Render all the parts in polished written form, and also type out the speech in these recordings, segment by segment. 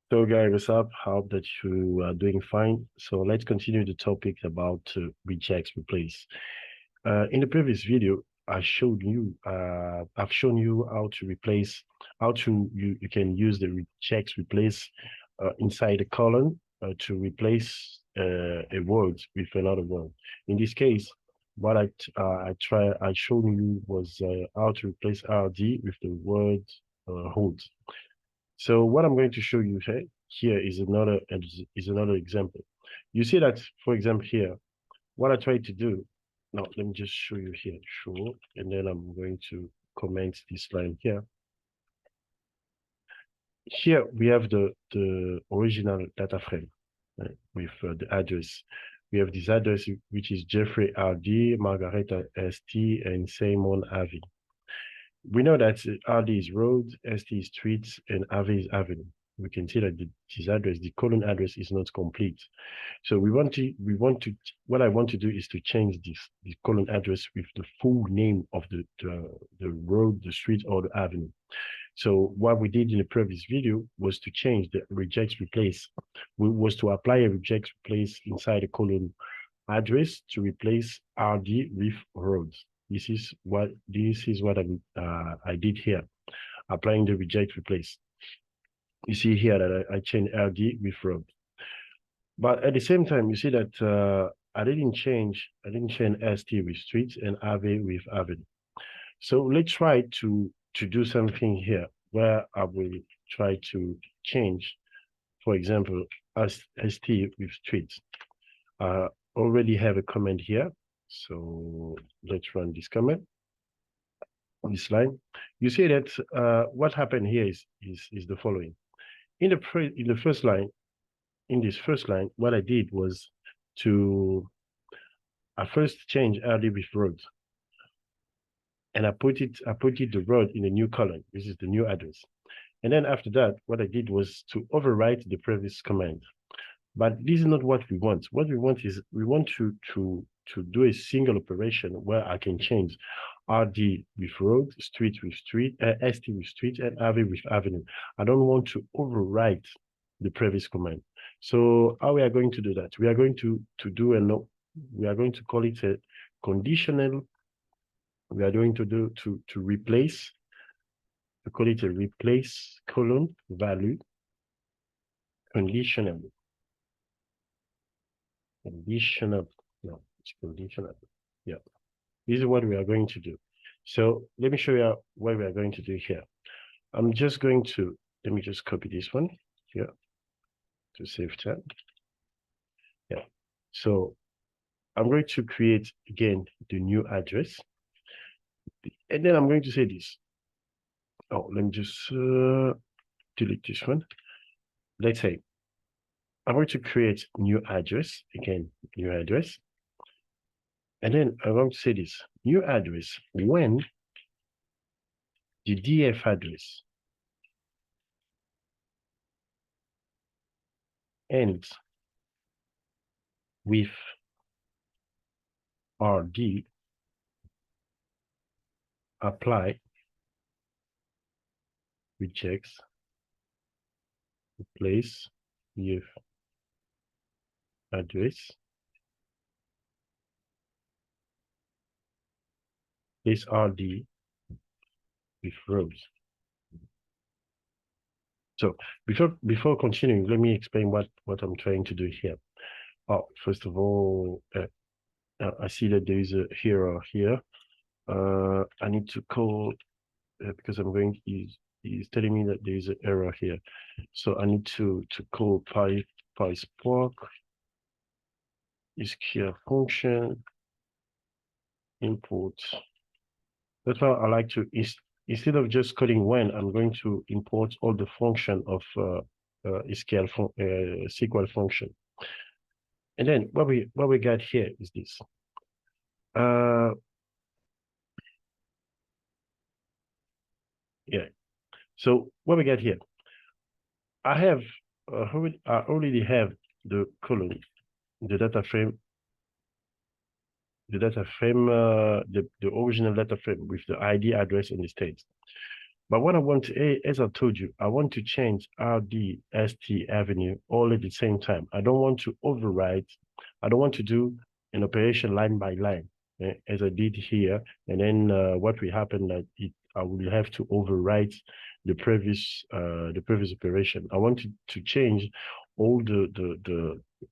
So guys, what's up? Hope that you are doing fine. So let's continue the topic about Regexp Replace. In the previous video, I've shown you how to replace, you can use the Regexp Replace inside a column to replace a word with another word. In this case, what I showed you was how to replace RD with the word hold. So what I'm going to show you here is another example. You see that, for example, here, what I try to do. Now, let me just show you here, sure, and then I'm going to comment this line here. Here we have the original data frame, right, with the address. We have this address which is Jeffrey RD, Margareta ST, and Simon Avi. We know that RD is road, ST is streets, and AV is avenue. We can see that this address, the colon address, is not complete. So what I want to do is to change the colon address with the full name of the road, the street, or the avenue. So what we did in the previous video was to change the Regexp Replace. Was to apply a Regexp Replace inside the colon address to replace RD with roads. This is what I did here, applying the Regexp Replace. You see here that I changed RD with road. But at the same time, you see that I didn't change ST with streets and AV with avenue. So let's try to do something here where I will try to change, for example, ST with streets. Already have a comment here. So let's run this comment, this line. You see that what happened here is the following. In the first line, what I did was I first changed RD with road. And I put the road in a new column. This is the new address. And then after that, what I did was to overwrite the previous command. But this is not what we want. What we want is we want to do a single operation where I can change RD with road, street with street, ST with street, and AV with avenue. I don't want to overwrite the previous command. So how we are going to do that? We are going to call it a conditional. We are going to replace. We call it a replace column value conditional. Conditional. No, it's conditional. Yeah. This is what we are going to do. So let me show you what we are going to do here. I'm just going to, let me just copy this one here to save time. Yeah. So I'm going to create again the new address. And then I'm going to say this. Oh, let me just delete this one. Let's say I'm going to create new address, again, new address. And then I'm going to say this, new address when the DF address ends with RD, apply, Regexp, replace with address, place RD with rows. So before continuing, let me explain what I'm trying to do here. Oh, first of all, I see that there is a error here. I need to call because he's telling me that there is an error here. So I need to call Pyspark SQL function import. That's why I like to, instead of just calling when, I'm going to import all the function of SQL function. And then what we got here is this. Yeah. So what we got here, I already have the column, the data frame, the original data frame with the ID, address, and the state. But what I want to, as I told you, I want to change RDST Avenue all at the same time. I don't want to override. I don't want to do an operation line by line, as I did here. And then what will happen that I will have to overwrite the previous operation. I want to change all the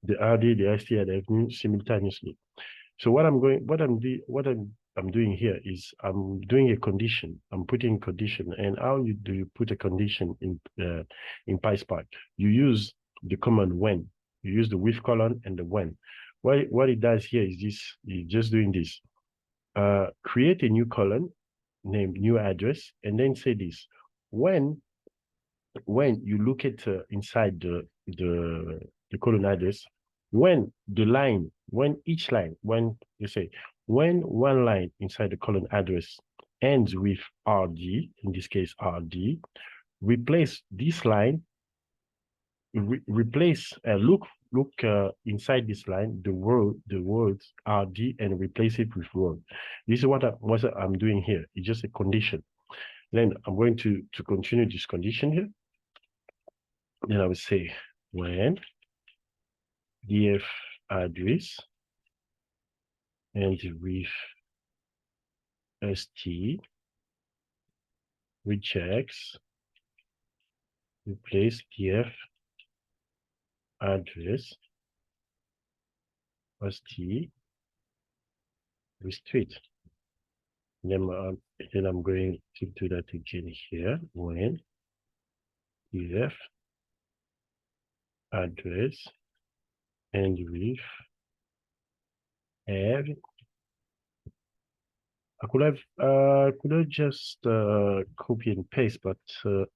RD, the ST, and Avenue simultaneously. So what I'm doing here is I'm doing a condition. I'm putting condition. And how do you put a condition in Pyspark? You use the command when. You use the with colon and the when. What it does here is this. It's just doing this. Create a new column named new address, and then say this. When you look at inside the column address, when each line, when you say, when one line inside the column address ends with RD, in this case RD, replace this line, replace, look inside this line, the words RD, and replace it with word. This is what I'm doing here. It's just a condition. Then I'm going to continue this condition here. Then I would say when df address and with st Regexp replace df address st with tweet. Then I'm going to do that again here. When df address and with have, I could have just copy and paste, but I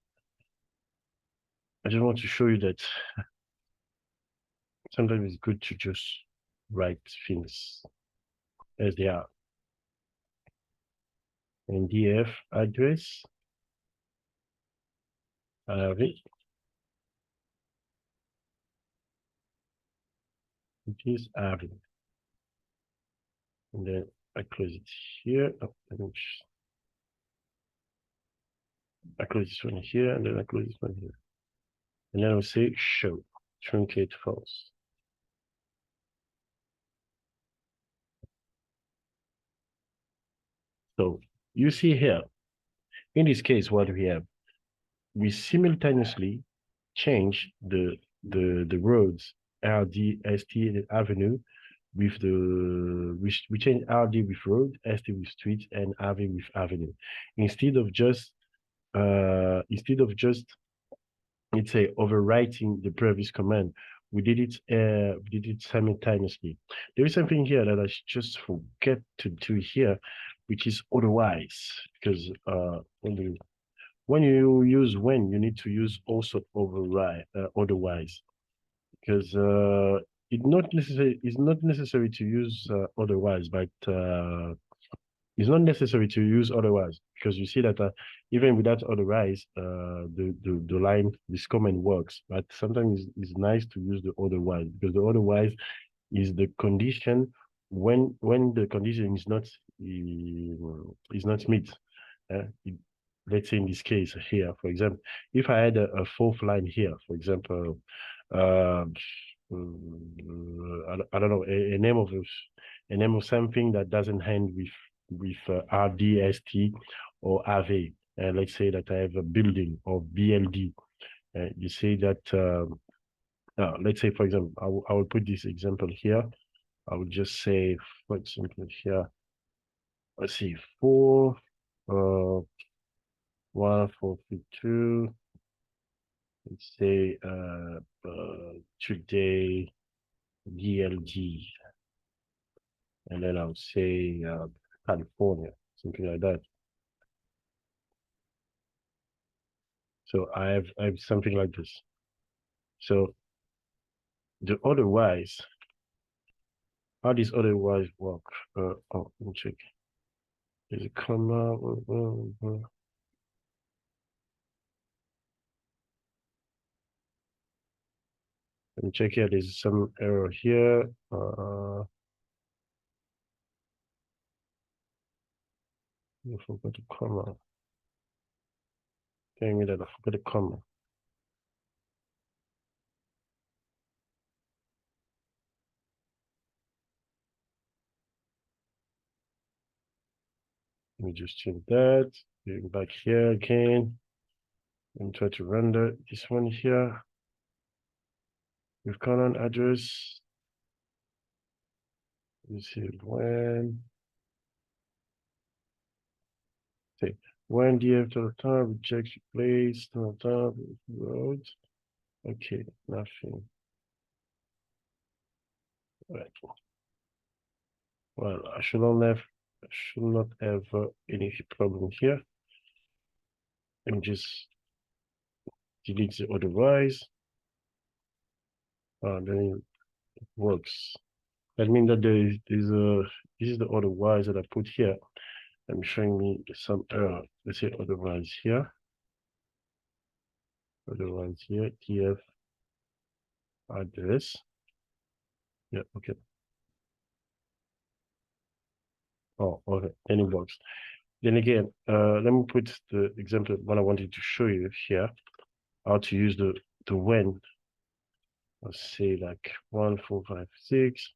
just want to show you that sometimes it's good to just write things as they are. And df address, I have it. It is Avi. And then I close it here. Oh, I close this one here, and then I close this one here. And then I'll say show, truncate false. So you see here, in this case, what we have, we simultaneously change the roads RD, ST, and Avenue with we change RD with road, ST with street, and AV with avenue. Instead of just let's say overwriting the previous command, we did it simultaneously. There is something here that I just forget to do here, which is otherwise, because when you use when, you need to use also override otherwise, because it's not necessary to use otherwise, but it's not necessary to use otherwise, because you see that even without otherwise, the line, this comment works. But sometimes it's nice to use the otherwise, because the otherwise is the condition when the condition is not met. Let's say in this case here, for example, if I had a fourth line here, for example, I don't know, a name of something that doesn't end with RDST or AV. Let's say that I have a building or BLD. You say that, let's say, for example, I will put this example here. I would just say, for example, here, let's see, 142. Let's say today DLG, and then I'll say California, something like that. So I have something like this. So the otherwise, how does otherwise work? Oh, let me check. There's a comma. Let me check here. There's some error here. I forgot the comma. telling me that I forgot the comma. Let me just change that. Going back here again. And try to render this one here with colon address. Let's see when. Say when df to the top, Regexp Replace to the top, road. Okay, nothing. Right. Well, I should not have any problem here. Let me just delete the otherwise. Then it works. That means that there's a this is the otherwise that I put here. I'm showing me some error. Let's say otherwise here. Otherwise here, TF address. Yeah, okay. Oh, okay. Any box. Then again, let me put the example what I wanted to show you here, how to use the when. Let's say like 1456.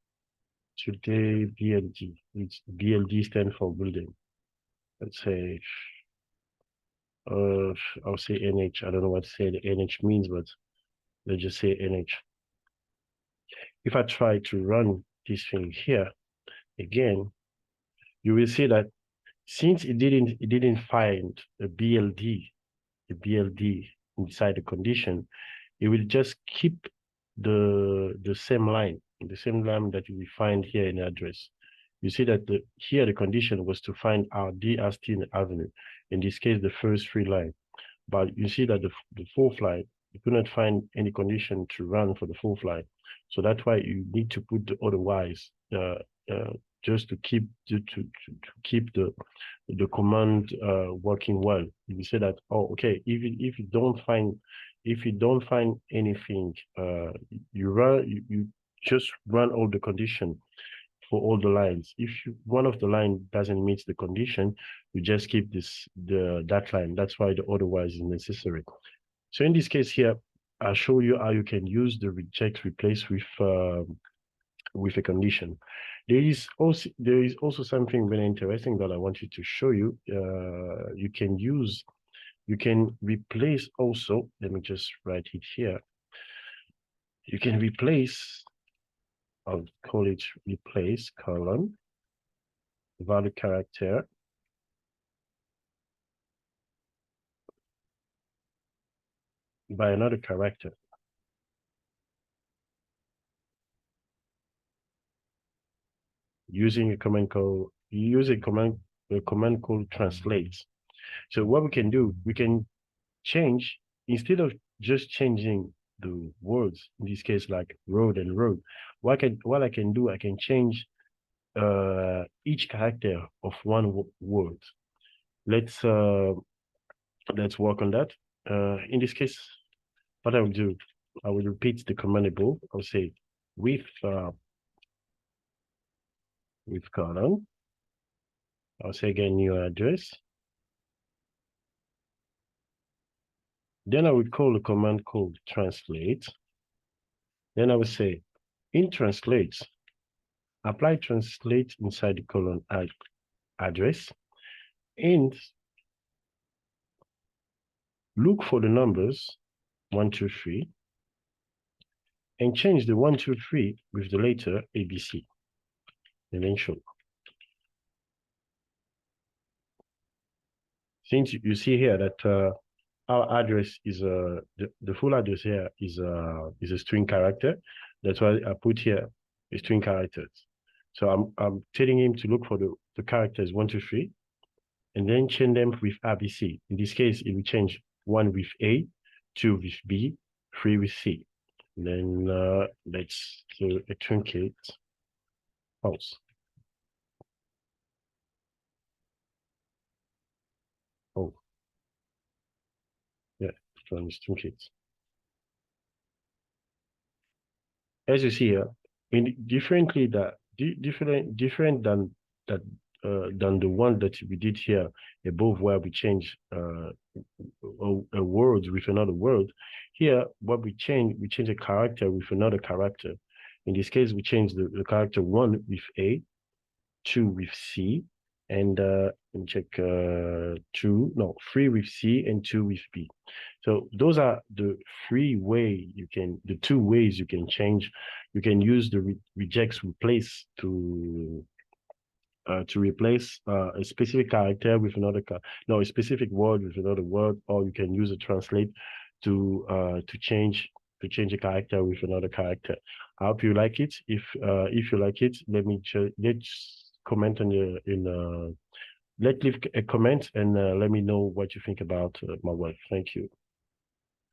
Today BLD. It's BLD stand for building. Let's say I'll say NH. I don't know what say the NH means, but let's just say NH. If I try to run this thing here again, you will see that since it didn't find a BLD inside the condition, it will just keep the same line, that you will find here in the address. You see that here the condition was to find our Austin Avenue. In this case, the first three line. But you see that the fourth line, you could not find any condition to run for the fourth line. So that's why you need to put the otherwise just to keep keep the command working well. You say that, oh, okay, if you don't find anything, you just run all the condition for all the lines. If one of the line doesn't meet the condition, you just keep that line. That's why the otherwise is necessary. So in this case here, I'll show you how you can use the Regexp Replace with a condition. There is also something very interesting that I wanted to show you. You can replace also. Let me just write it here. You can replace. I'll call it replace colon value character by another character using a command called translate. So what we can do, we can change instead of just changing the words, in this case like road and road. What I can do, I can change each character of one word. Let's work on that. In this case, what I will do, I will repeat the command above. I'll say with colon. I'll say again new address. Then I will call a command called translate. Then I will say in translate, apply translate inside the colon address and look for the numbers 1, 2, 3 and change the 1, 2, 3 with the letter ABC and then show. Since you see here that our address is the full address here is a string character. That's why I put here a string characters. So I'm telling him to look for the characters 1, 2, 3, and then change them with ABC. In this case, it will change 1 with A, 2 with B, 3 with C. And then let's do a truncate false. Oh, yeah, from this truncate. As you see here, different than that than the one that we did here above, where we change a word with another word. Here, what we change a character with another character. In this case, we change the character 1 with A, 2 with C, and check 3 with C and 2 with B. So those are the the 2 ways you can change. You can use the Regexp Replace to replace a specific character with a specific word with another word, or you can use a translate to change a character with another character. I hope you like it. If you like it, let's comment on leave a comment and let me know what you think about my work. Thank you.